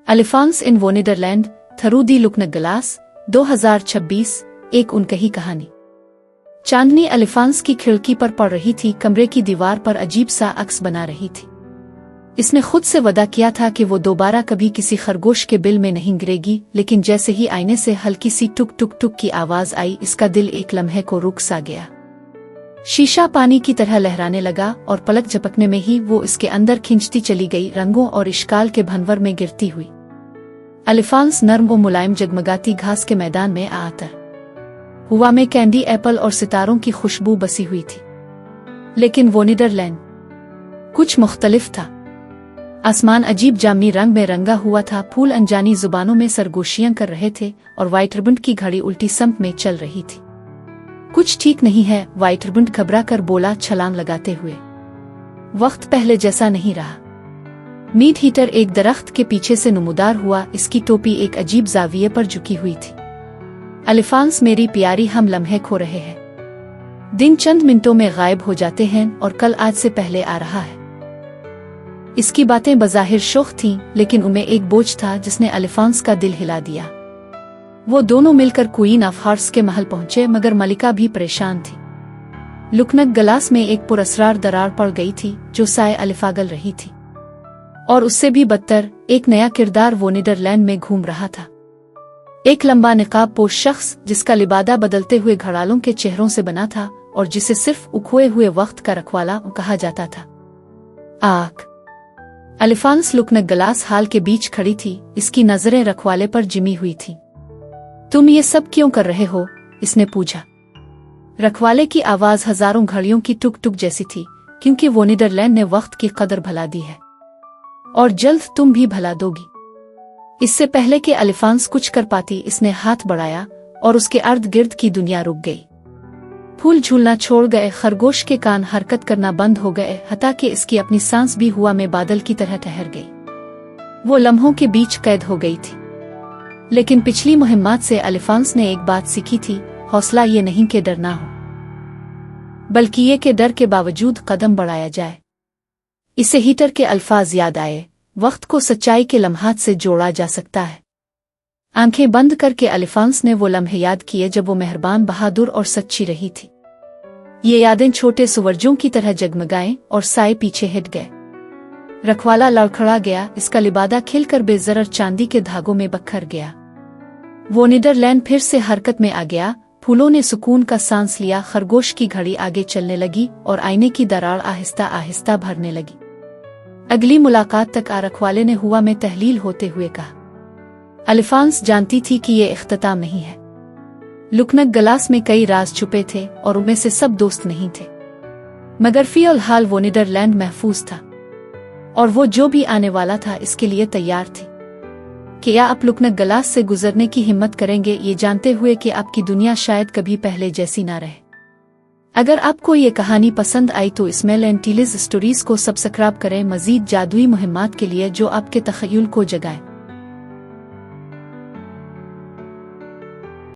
Elephants in wonderland, through the looking glass, 2026। एक उनकही कहानी। चांदनी elephants की खिड़की पर पड़ रही थी, कमरे की दीवार पर अजीब सा अक्स बना रही थी। इसने खुद से वादा किया था कि वो दोबारा कभी किसी खरगोश के बिल में नहीं गिरेगी, लेकिन जैसे ही आईने से हल्की सी टुक टुक टुक की आवाज आई, इसका दिल एक लम्हे को रुक सा गया। शीशा पानी की तरह लहराने लगा और पलक झपकने में ही वो इसके अंदर खिंचती चली गई, रंगों और इश्काल के भंवर में गिरती हुई। एलिफेंट्स नर्म और मुलायम जगमगाती घास के मैदान में आतर हुआ में कैंडी एप्पल और सितारों की खुशबू बसी हुई थी। लेकिन वोनेडरलैंड कुछ मुख्तलिफ था। आसमान अजीब जामनी रंग में रंगा हुआ था, फूल अनजानी जुबानों में सरगोशियां कर रहे थे और व्हाइट रिबन की घड़ी उल्टी समत में चल रही थी। कुछ ठीक नहीं है, व्हाइट रिबन घबरा कर बोला, छलांग लगाते हुए। वक्त पहले जैसा नहीं रहा। मीट हीटर एक दरख्त के पीछे से नुमदार हुआ, इसकी टोपी एक अजीब जाविये पर झुकी हुई थी। एलिफेंट्स मेरी प्यारी, हम लम्हे खो रहे हैं। दिन चंद मिनटों में गायब हो जाते हैं और कल आज से पहले आ रहा है। इसकी बातें बज़ाहिर शौक थीं, लेकिन उनमें एक बोझ था जिसने एलिफेंट्स का दिल हिला दिया। वो दोनों मिलकर क्वीन ऑफ हार्ट्स के महल पहुंचे, मगर मलिका भी परेशान थी। लुकनक गलास में एक पुरअसरार दरार पड़ गई थी जो साए अलिफागल रही थी, और उससे भी बदतर एक नया किरदार वोनेडरलैंड में घूम रहा था। एक लंबा निकाब पोश शख्स जिसका लिबादा बदलते हुए घड़ालों के चेहरों से बना था और जिसे सिर्फ उखोए हुए वक्त का रखवाला कहा जाता था। आख एलिफेंट्स लुकनक गलास हाल के बीच खड़ी थी, इसकी नजरें रखवाले पर जिमी हुई थी। तुम ये सब क्यों कर रहे हो? इसने पूछा। रखवाले की आवाज हजारों घड़ियों की टुक टुक जैसी थी, क्योंकि वोनेडरलैंड ने वक्त की कदर भला दी है और जल्द तुम भी भला दोगी। इससे पहले कि एलिफेंट्स कुछ कर पाती, इसने हाथ बढ़ाया और उसके अर्द गिर्द की दुनिया रुक गई। फूल झूलना छोड़ गए, खरगोश के कान हरकत करना बंद हो गए, हत्ता कि इसकी अपनी सांस भी हवा में बादल की तरह ठहर गई। वो लम्हों के बीच कैद हो गई थी। लेकिन पिछली मुहिम्मात से एलिफेंट्स ने एक बात सीखी थी, हौसला ये नहीं कि डरना हो, बल्कि ये कि डर के बावजूद कदम बढ़ाया जाए। इसे हीटर के अल्फाज याद आए, वक्त को सच्चाई के लम्हात से जोड़ा जा सकता है। आंखें बंद करके एलिफेंट्स ने वो लम्हे याद किए जब वो मेहरबान, बहादुर और सच्ची रही थी। ये यादें छोटे सूरजों की तरह जगमगाएं और साए पीछे हट गए। रखवाला लड़खड़ा गया, इसका लिबादा खिलकर बेजरर चांदी के धागों में बखर गया। वोनेडरलैंड फिर से हरकत में आ गया। फूलों ने सुकून का सांस लिया, खरगोश की घड़ी आगे चलने लगी और आईने की दरार आहिस्ता आहिस्ता भरने लगी। अगली मुलाकात तक रखवाले ने हुआ में तहलील होते हुए कहा। एलिफेंट्स जानती थी कि ये इख्तिताम नहीं है। लुकनक गलास में कई राज छुपे थे और उनमें से सब दोस्त नहीं थे, मगर फिलहाल वोनेडरलैंड महफूज था और वो जो भी आने वाला था इसके लिए तैयार थी। क्या आप लुकनक गलास से गुजरने की हिम्मत करेंगे, ये जानते हुए कि आपकी दुनिया शायद कभी पहले जैसी ना रहे? अगर आपको ये कहानी पसंद आई तो इसमें लेंटिलीज स्टोरीज को सब्सक्राइब करें, मजीद जादुई मुहिम्मात के लिए जो आपके तखय्युल को जगाए।